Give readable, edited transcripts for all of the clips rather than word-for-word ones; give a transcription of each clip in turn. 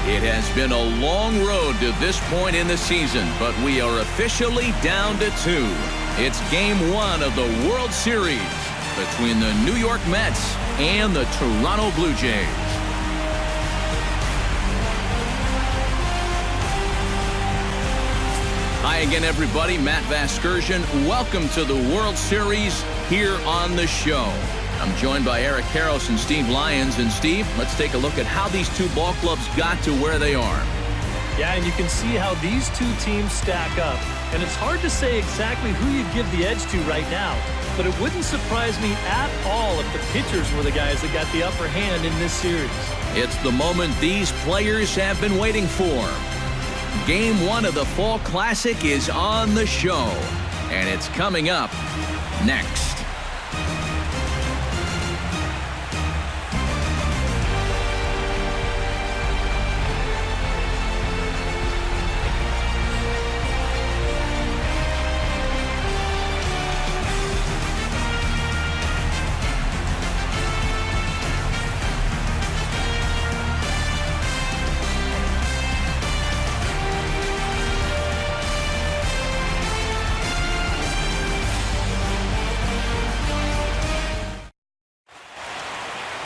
It has been a long road to this point in the season, but we are officially down to 2. It's Game 1 of the World Series between the New York Mets and the Toronto Blue Jays. Hi again, everybody. Matt Vasgersian. Welcome to the World Series here on the show. I'm joined by Eric Karros and Steve Lyons. And Steve, let's take a look at how these two ball clubs got to where they are. Yeah, and you can see how these two teams stack up. And it's hard to say exactly who you'd give the edge to right now. But it wouldn't surprise me at all if the pitchers were the guys that got the upper hand in this series. It's the moment these players have been waiting for. Game 1 of the Fall Classic is on the show. And it's coming up next.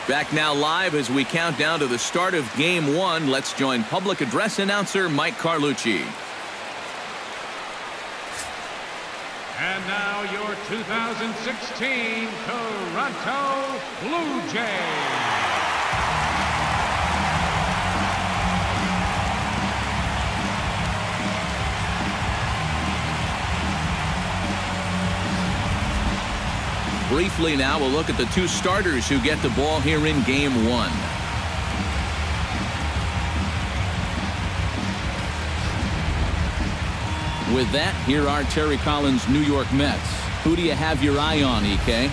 Back now live as we count down to the start of Game 1. Let's join public address announcer Mike Carlucci. And now your 2016 Toronto Blue Jays. Briefly now, we'll look at the two starters who get the ball here in Game 1. With that, here are Terry Collins' New York Mets. Who do you have your eye on, EK?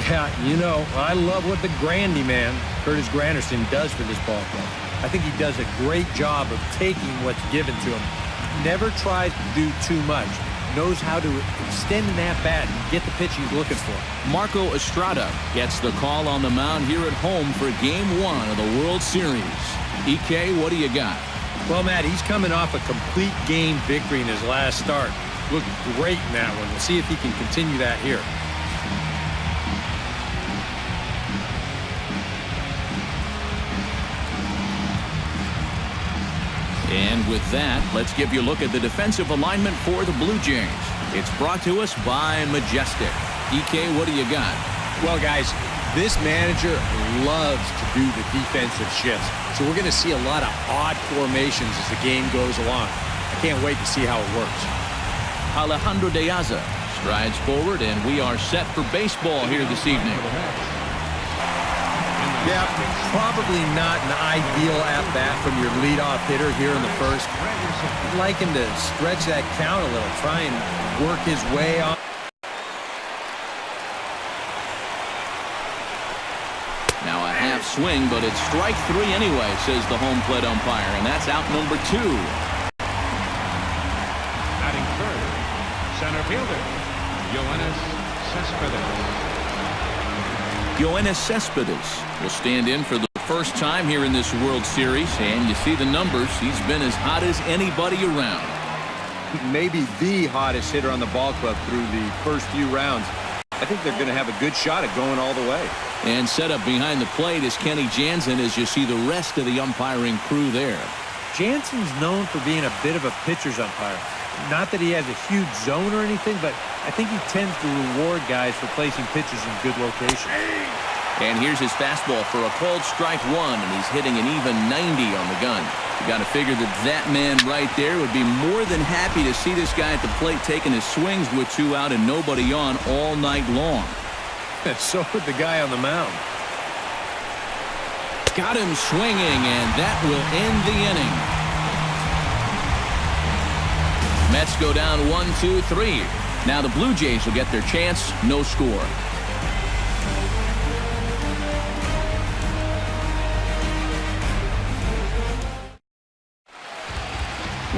Yeah, you know, I love what the Grandy man, Curtis Granderson, does for this ball club. I think he does a great job of taking what's given to him. Never tries to do too much. Knows how to extend an at-bat and get the pitch he's looking for. Marco Estrada gets the call on the mound here at home for Game 1 of the World Series. EK, what do you got? Well, Matt, he's coming off a complete game victory in his last start. Looked great in that one. We'll see if he can continue that here. And with that, let's give you a look at the defensive alignment for the Blue Jays. It's brought to us by Majestic. EK, what do you got? Well, guys, this manager loves to do the defensive shifts. So we're going to see a lot of odd formations as the game goes along. I can't wait to see how it works. Alejandro De Aza strides forward, and we are set for baseball here this evening. Yeah, probably not an ideal at-bat from your leadoff hitter here in the first. I'd like him to stretch that count a little, try and work his way on. Now a half swing, but it's strike 3 anyway, says the home plate umpire, and that's out number 2. Batting third, center fielder, Yoenis Cespedes. Yoenis Cespedes will stand in for the first time here in this World Series, and you see the numbers. He's been as hot as anybody around. Maybe the hottest hitter on the ball club through the first few rounds. I think they're going to have a good shot at going all the way. And set up behind the plate is Kenny Jansen as you see the rest of the umpiring crew there. Jansen's known for being a bit of a pitcher's umpire. Not that he has a huge zone or anything, but I think he tends to reward guys for placing pitches in good locations. And here's his fastball for a called strike 1, and he's hitting an even 90 on the gun. You got to figure that man right there would be more than happy to see this guy at the plate taking his swings with 2 out and nobody on all night long. So would the guy on the mound. Got him swinging, and that will end the inning. Mets go down 1-2-3. Now the Blue Jays will get their chance. No score.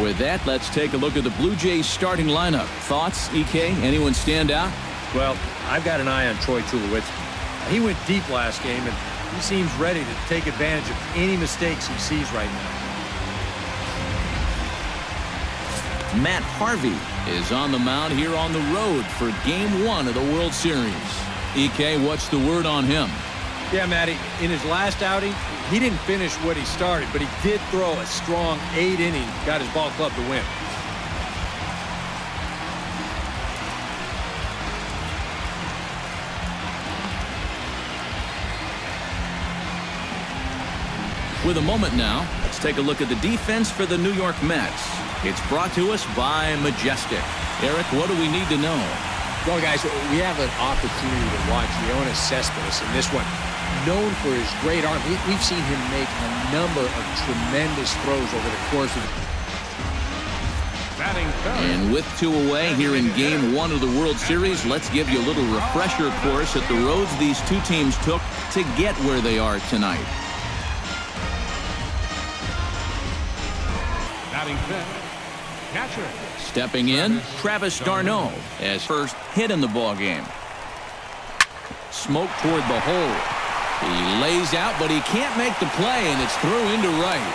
With that, let's take a look at the Blue Jays starting lineup. Thoughts, EK? Anyone stand out? Well, I've got an eye on Troy Tulowitzki. He went deep last game, and he seems ready to take advantage of any mistakes he sees right now. Matt Harvey is on the mound here on the road for Game 1 of the World Series. EK, what's the word on him? Yeah, Matty, in his last outing, he didn't finish what he started, but he did throw a strong 8 innings, got his ball club to win. With a moment now, let's take a look at the defense for the New York Mets. It's brought to us by Majestic. Eric, what do we need to know? Well, guys, we have an opportunity to watch Yoenis Cespedes in this one. Known for his great arm, we've seen him make a number of tremendous throws over the course of the... And with 2 away here in Game 1 of the World Series, let's give you a little refresher course at the roads these two teams took to get where they are tonight. Batting fifth, catcher. Stepping in, Travis d'Arnaud as first hit in the ballgame. Smoke toward the hole. He lays out, but he can't make the play, and it's through into right.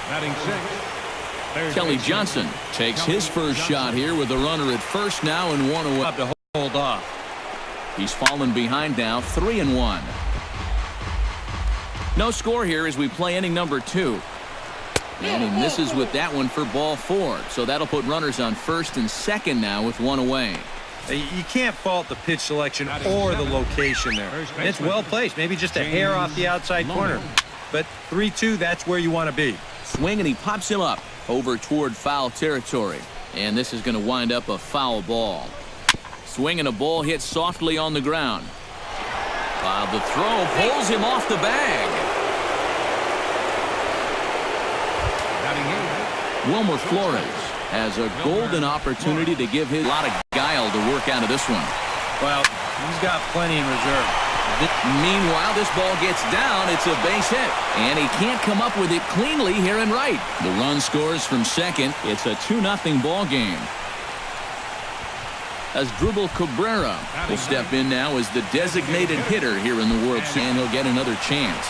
Batting sixth, Kelly Johnson takes his first shot here with a runner at first now and 1 away. to hold off. He's fallen behind now, 3-1. No score here as we play inning number 2. And he misses with that one for ball 4. So that'll put runners on first and second now with 1 away. You can't fault the pitch selection or the location there. And it's well placed, maybe just a hair off the outside corner. But 3-2, that's where you want to be. Swing, and he pops him up over toward foul territory. And this is going to wind up a foul ball. Swing, and a ball hit softly on the ground. While the throw pulls him off the bag. Wilmer Flores has a golden opportunity to give his lot of guile to work out of this one. Well, he's got plenty in reserve. Meanwhile, this ball gets down. It's a base hit. And he can't come up with it cleanly here in right. The run scores from second. It's a 2-0 ball game. Asdrubal Cabrera will step in now as the designated hitter here in the World Series. And he'll get another chance.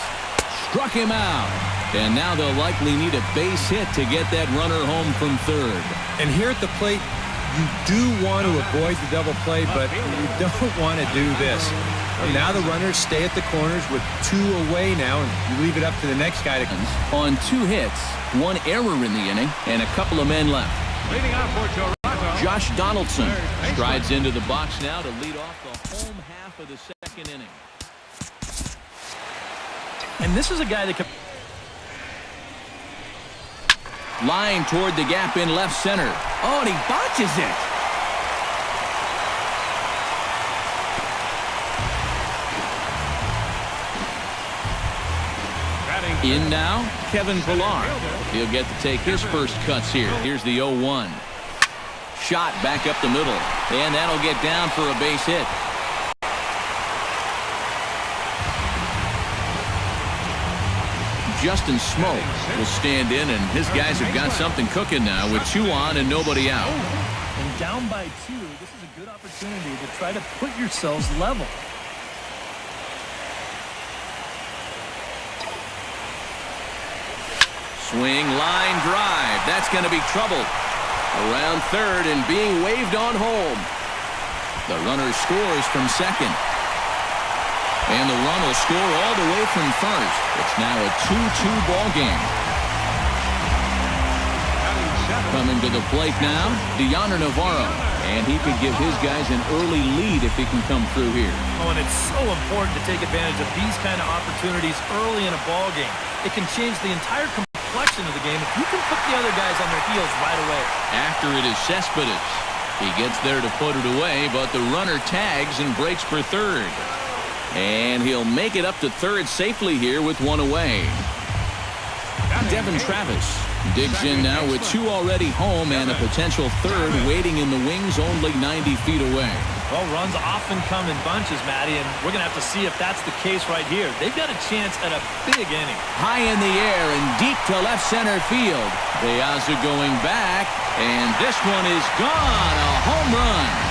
Struck him out. And now they'll likely need a base hit to get that runner home from third. And here at the plate, you do want to avoid the double play, but you don't want to do this. Now the runners stay at the corners with 2 away now, and you leave it up to the next guy to... On 2 hits, 1 error in the inning, and a couple of men left. Leading off for Toronto, Josh Donaldson strides into the box now to lead off the home half of the second inning. And this is a guy that can... Line toward the gap in left center. Oh, and he botches it. In now, Kevin Pillar. He'll get to take his first cuts here. Here's the 0-1. Shot back up the middle. And that'll get down for a base hit. Justin Smoke will stand in, and his guys have got something cooking now with 2 on and nobody out. And down by 2, this is a good opportunity to try to put yourselves level. Swing, line drive. That's going to be trouble. Around third and being waved on home. The runner scores from second. And the run will score all the way from first. It's now a 2-2 ball game. Coming to the plate now, Dioner Navarro. And he could give his guys an early lead if he can come through here. Oh, and it's so important to take advantage of these kind of opportunities early in a ball game. It can change the entire complexion of the game if you can put the other guys on their heels right away. After it is Cespedes. He gets there to put it away, but the runner tags and breaks for third. And he'll make it up to third safely here with 1 away. Devin Travis digs in now with 2 already home and a potential third waiting in the wings only 90 feet away. Well, runs often come in bunches, Matty, and we're going to have to see if that's the case right here. They've got a chance at a big inning. High in the air and deep to left center field. Beaza going back, and this one is gone. A home run.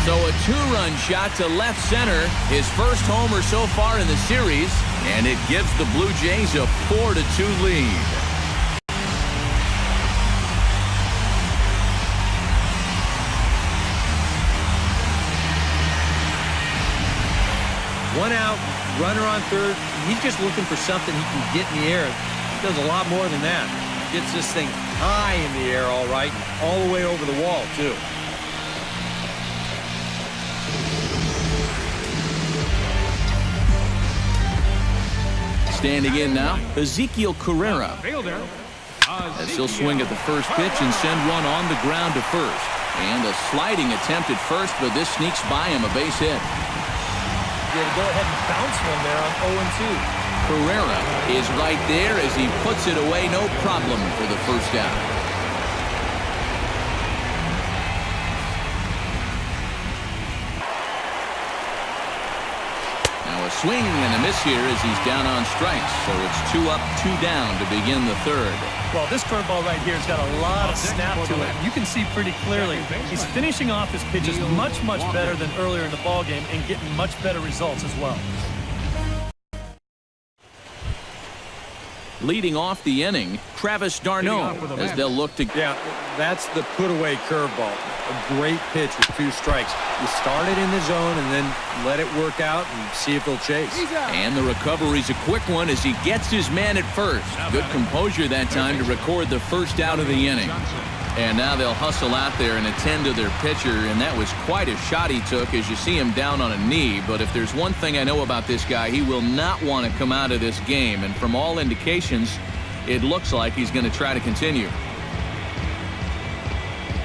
So a two-run shot to left center, his first homer so far in the series, and it gives the Blue Jays a 4-2 lead. One out, runner on third. He's just looking for something he can get in the air. He does a lot more than that. Gets this thing high in the air, all right, and all the way over the wall, too. Standing in now, Ezekiel Carrera. Fielder. As he'll swing at the first pitch and send one on the ground to first. And a sliding attempt at first, but this sneaks by him, a base hit. Yeah, to go ahead and bounce one there on 0-2. Carrera is right there as he puts it away, no problem for the first out. Now a swing and a miss here as he's down on strikes, so it's 2 up, 2 down to begin the third. Well, this curveball right here has got a lot of snap to it. You can see pretty clearly he's finishing off his pitches much, much better than earlier in the ballgame and getting much better results as well. Leading off the inning, Travis d'Arnaud, as they'll look to... Yeah, that's the put-away curveball. A great pitch with 2 strikes. You start it in the zone and then let it work out and see if he'll chase. And the recovery's a quick one as he gets his man at first. Good composure that time to record the first out of the inning. And now they'll hustle out there and attend to their pitcher, and that was quite a shot he took as you see him down on a knee. But if there's one thing I know about this guy, he will not want to come out of this game. And from all indications, it looks like he's going to try to continue.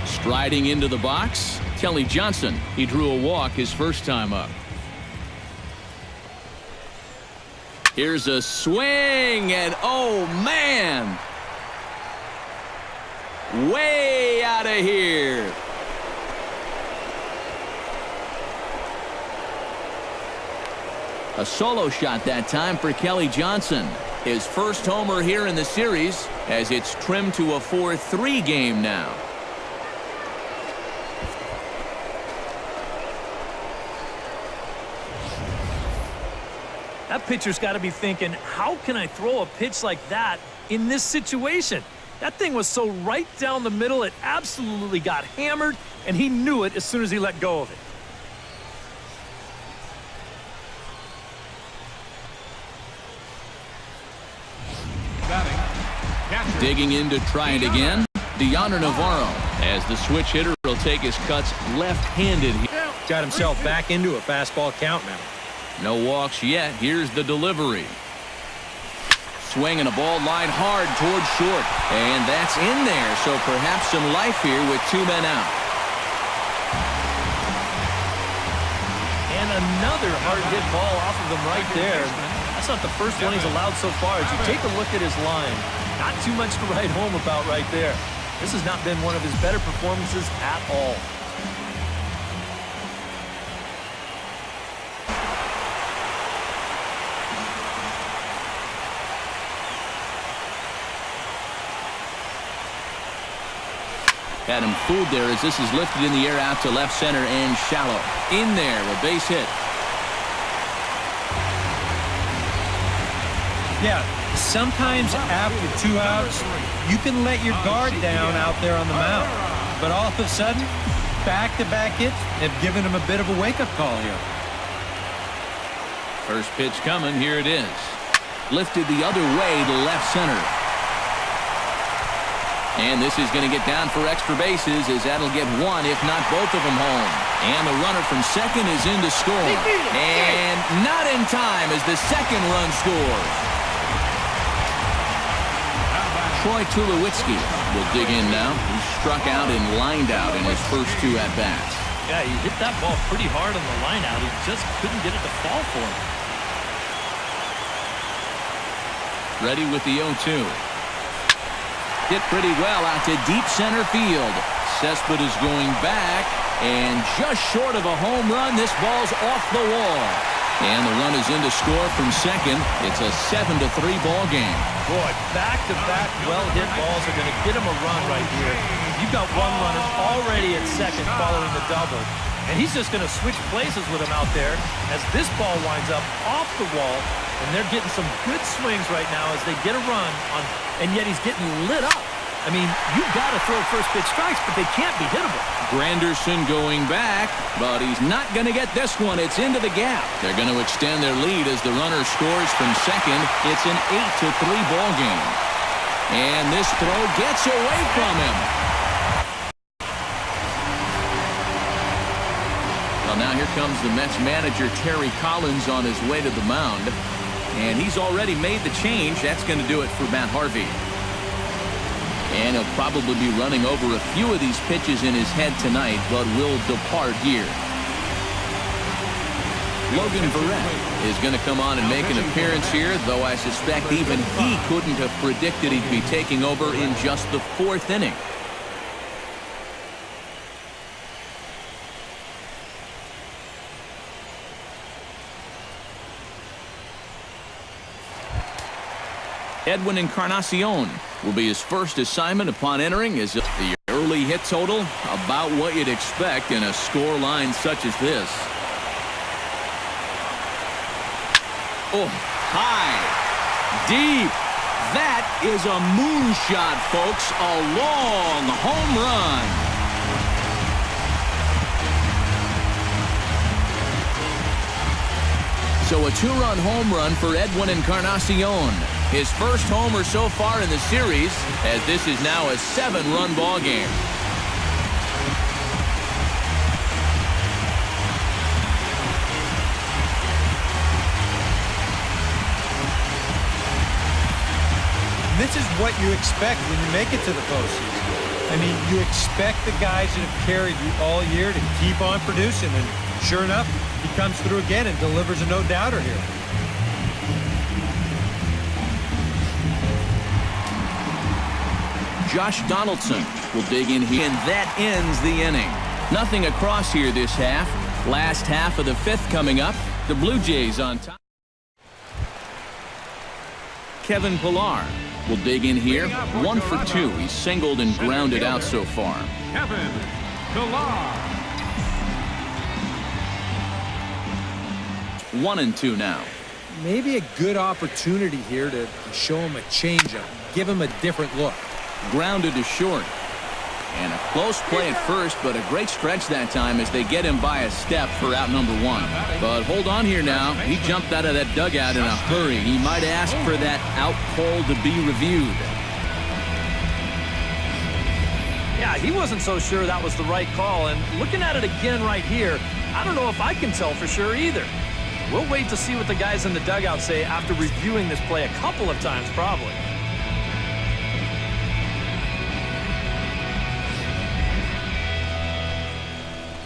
Striding into the box, Kelly Johnson. He drew a walk his first time up. Here's a swing, and oh, man! Way out of here. A solo shot that time for Kelly Johnson. His first homer here in the series as it's trimmed to a 4-3 game now. That pitcher's got to be thinking, how can I throw a pitch like that in this situation? That thing was so right down the middle, it absolutely got hammered, and he knew it as soon as he let go of it. Digging in to try it again, Deoner Navarro, as the switch hitter will take his cuts left-handed. Got himself back into a fastball count now. No walks yet. Here's the delivery. Swing and a ball line hard towards short. And that's in there, so perhaps some life here with 2 men out. And another hard hit ball off of him right there. That's not the first one he's allowed so far. As you take a look at his line, not too much to write home about right there. This has not been one of his better performances at all. Had him fooled there as this is lifted in the air out to left center and shallow. In there, a base hit. Yeah, sometimes after 2 outs, you can let your guard down out there on the mound. But all of a sudden, back-to-back hits have given him a bit of a wake-up call here. First pitch coming, here it is. Lifted the other way to left center. And this is going to get down for extra bases as that'll get 1, if not both of them home. And the runner from second is in to score. And not in time as the second run scores. Troy Tulowitzki will dig in now. He struck out and lined out in his first 2 at-bats. Yeah, he hit that ball pretty hard on the line out. He just couldn't get it to fall for him. Ready with the 0-2. Hit pretty well out to deep center field. Cespedes going back, and just short of a home run, this ball's off the wall. And the run is in to score from second. It's a 7-3 ball game. Boy, back-to-back well-hit balls are going to get him a run right here. You've got one runner already at second following the double. And he's just going to switch places with him out there as this ball winds up off the wall. And they're getting some good swings right now as they get a run on, and yet he's getting lit up. I mean, you've got to throw first pitch strikes, but they can't be hittable. Granderson going back, but he's not going to get this one. It's into the gap. They're going to extend their lead as the runner scores from second. It's an 8-3 ball game. And this throw gets away from him. Well, now here comes the Mets manager, Terry Collins, on his way to the mound. And he's already made the change. That's going to do it for Matt Harvey. And he'll probably be running over a few of these pitches in his head tonight, but will depart here. Logan Verrett is going to come on and make an appearance here, though I suspect even he couldn't have predicted he'd be taking over in just the 4th inning. Edwin Encarnacion will be his first assignment upon entering. Is the early hit total about what you'd expect in a score line such as this. Oh, high, deep. That is a moonshot, folks. A long home run. So a 2-run home run for Edwin Encarnacion. His first homer so far in the series, as this is now a 7-run ball game. This is what you expect when you make it to the postseason. I mean, you expect the guys that have carried you all year to keep on producing, and sure enough, he comes through again and delivers a no-doubter here. Josh Donaldson will dig in here, and that ends the inning. Nothing across here this half. Last half of the 5th coming up. The Blue Jays on top. Kevin Pillar will dig in here. 1 for 2. He's singled and grounded out so far. Kevin Pillar. 1-2 now. Maybe a good opportunity here to show him a changeup, give him a different look. Grounded to short. And a close play at first, but a great stretch that time as they get him by a step for out number 1. But hold on here now. He jumped out of that dugout in a hurry. He might ask for that out call to be reviewed. Yeah, he wasn't so sure that was the right call. And looking at it again right here, I don't know if I can tell for sure either. We'll wait to see what the guys in the dugout say after reviewing this play a couple of times probably.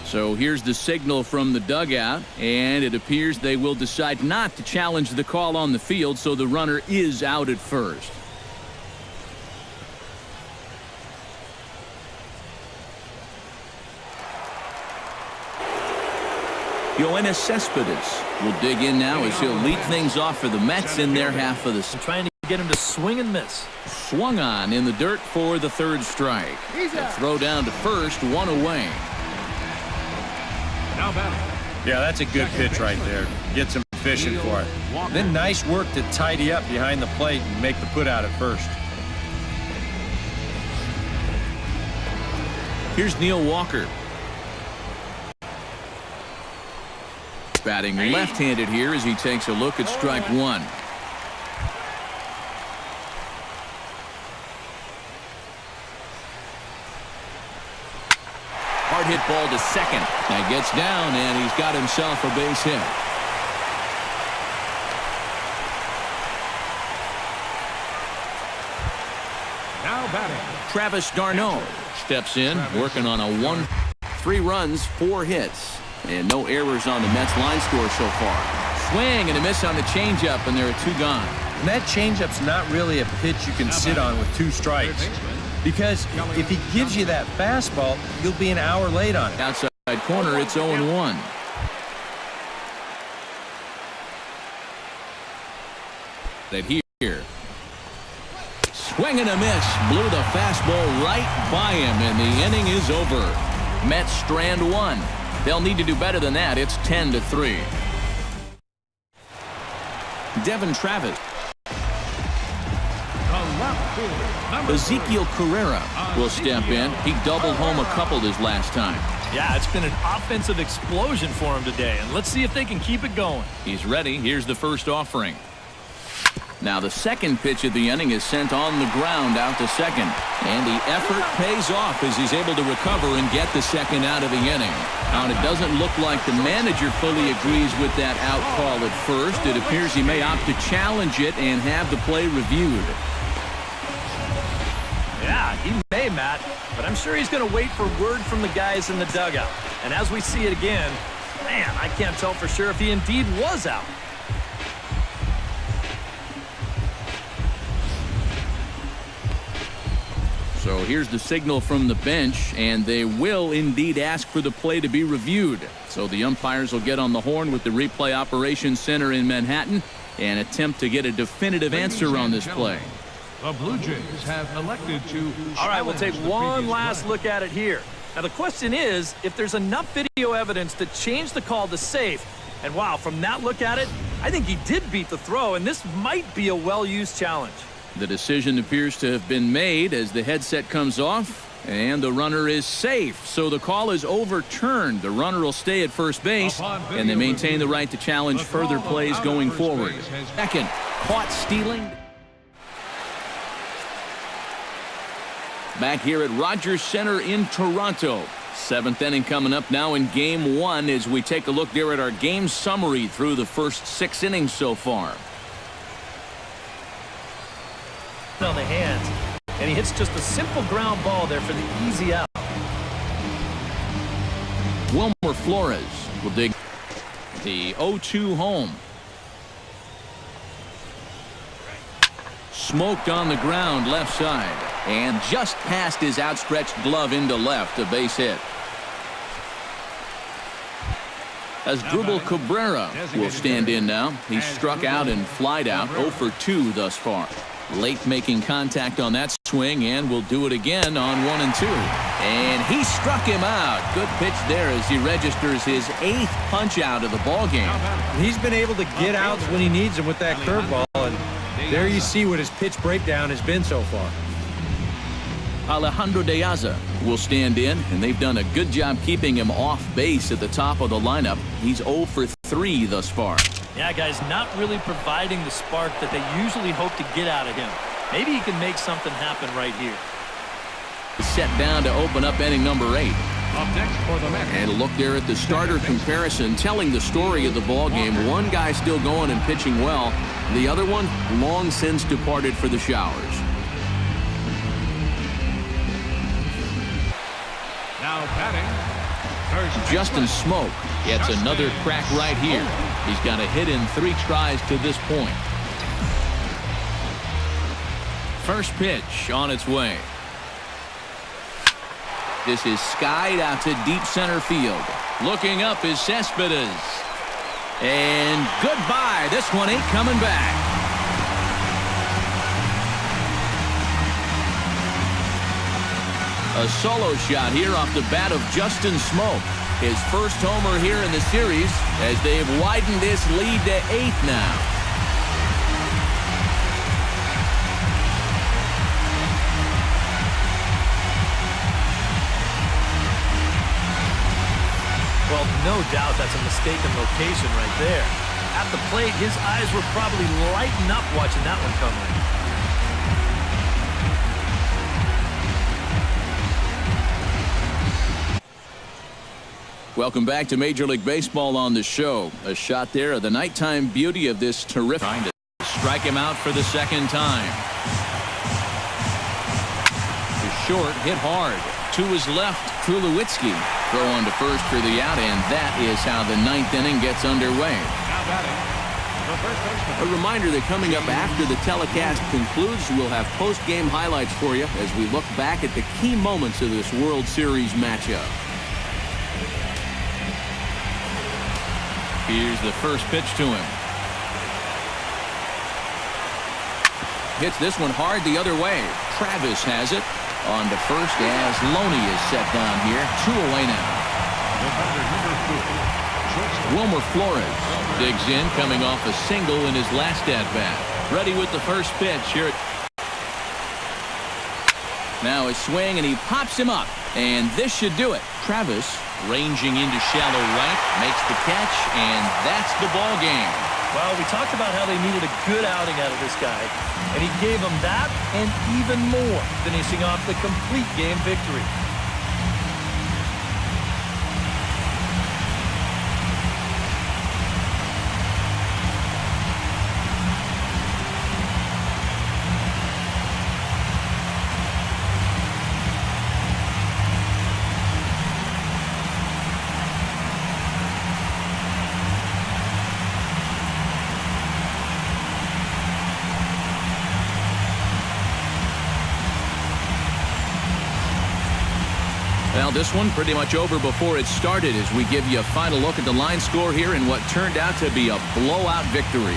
So here's the signal from the dugout, and it appears they will decide not to challenge the call on the field, so the runner is out at first. Yoenis Cespedes will dig in now as he'll lead things off for the Mets in their half of the season. Trying to get him to swing and miss. Swung on in the dirt for the 3rd strike. The throw down to first, 1 away. Now batting. Yeah, that's a good pitch right there. Gets him fishing for it. Then nice work to tidy up behind the plate and make the put out at first. Here's Neil Walker. Batting left-handed here as he takes a look at strike 1. Hard hit ball to second. That gets down, and he's got himself a base hit. Now batting. Travis d'Arnaud steps in, working on a 1. 3 runs, 4 hits, and no errors on the Mets line score so far. Swing and a miss on the changeup, and there are 2 gone. And that changeup's not really a pitch you can sit on with 2 strikes. Because if he gives you that fastball, you'll be an hour late on it. Outside corner, it's 0-1. That here. Swing and a miss. Blew the fastball right by him, and the inning is over. Mets strand 1. They'll need to do better than that. It's 10-3. Devin Travis. Ezekiel Carrera will step in. He doubled home a couple his last time. Yeah, it's been an offensive explosion for him today, and let's see if they can keep it going. He's ready. Here's the first offering. Now the second pitch of the inning is sent on the ground out to second. And the effort pays off as he's able to recover and get the second out of the inning. Now, and it doesn't look like the manager fully agrees with that out call at first. It appears he may opt to challenge it and have the play reviewed. Yeah, he may, Matt, but I'm sure he's going to wait for word from the guys in the dugout. And as we see it again, man, I can't tell for sure if he indeed was out. So here's the signal from the bench, and they will indeed ask for the play to be reviewed. So the umpires will get on the horn with the replay operations center in Manhattan and attempt to get a definitive answer on this play. The Blue Jays have elected to... All right, we'll take one last look at it here. Now, the question is if there's enough video evidence to change the call to safe. And wow, from that look at it, I think he did beat the throw, and this might be a well-used challenge. The decision appears to have been made as the headset comes off, and the runner is safe. So the call is overturned. The runner will stay at first base, and they maintain the right to challenge further plays going forward. Second, caught stealing. Back here at Rogers Center in Toronto. Seventh inning coming up now in Game 1 as we take a look there at our game summary through the first 6 innings so far. On the hands, and he hits just a simple ground ball there for the easy out. Wilmer Flores will dig the 0-2 home. Smoked on the ground left side and just past his outstretched glove into left, a base hit. Asdrubal Cabrera will stand in now. He's struck out and flied out, 0 for 2 thus far. Late making contact on that swing, and will do it again on 1 and 2. And he struck him out. Good pitch there as he registers his 8th punch out of the ball game. He's been able to get outs when he needs them with that curveball, and there you see what his pitch breakdown has been so far. Alejandro De Aza will stand in, and they've done a good job keeping him off base at the top of the lineup. He's 0 for 3 thus far. Yeah, guys, not really providing the spark that they usually hope to get out of him. Maybe he can make something happen right here. Set down to open up inning number 8. Up next for the Mets. And look there at the starter comparison, telling the story of the ball game. One guy still going and pitching well. The other one long since departed for the showers. Now batting. Justin Smoke gets another crack right here. He's got a hit in 3 tries to this point. First pitch on its way. This is skied out to deep center field. Looking up is Cespedes. And goodbye. This one ain't coming back. A solo shot here off the bat of Justin Smoke. His first homer here in the series as they've widened this lead to 8 now. Well, no doubt that's a mistaken location right there. At the plate, his eyes were probably lighting up watching that one come in. Welcome back to Major League Baseball on the show. A shot there of the nighttime beauty of this terrific. Trying to strike him out for the second time. To short, hit hard. To his left, Tulowitzki. Throw on to first for the out, and that is how the 9th inning gets underway. Now batting. The first baseman. A reminder that coming up after the telecast concludes, we'll have post-game highlights for you as we look back at the key moments of this World Series matchup. Here's the first pitch to him. Hits this one hard the other way. Travis has it. On to first as Loney is set down here. 2 away now. Defender number Wilmer Flores digs in, coming off a single in his last at-bat. Ready with the first pitch here. Now a swing, and he pops him up. And this should do it. Travis, ranging into shallow right, makes the catch, and that's the ball game. Well, we talked about how they needed a good outing out of this guy, and he gave them that and even more, finishing off the complete game victory. Well, this one pretty much over before it started as we give you a final look at the line score here in what turned out to be a blowout victory.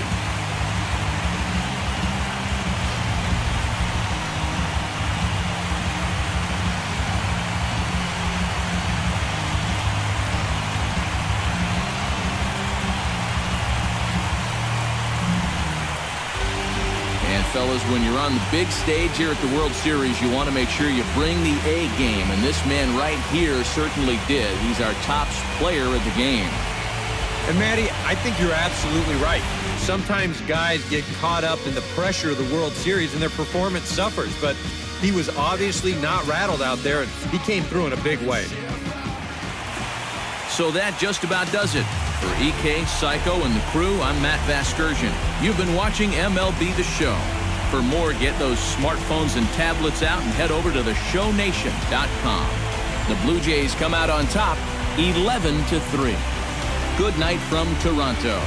Fellas, when you're on the big stage here at the World Series, you want to make sure you bring the A game, and this man right here certainly did. He's our top player of the game. And Matty, I think you're absolutely right. Sometimes guys get caught up in the pressure of the World Series and their performance suffers, but he was obviously not rattled out there, and he came through in a big way. So that just about does it. For EK, Psycho, and the crew, I'm Matt Vasgersian. You've been watching MLB The Show. For more, get those smartphones and tablets out and head over to theshownation.com. The Blue Jays come out on top 11-3. Good night from Toronto.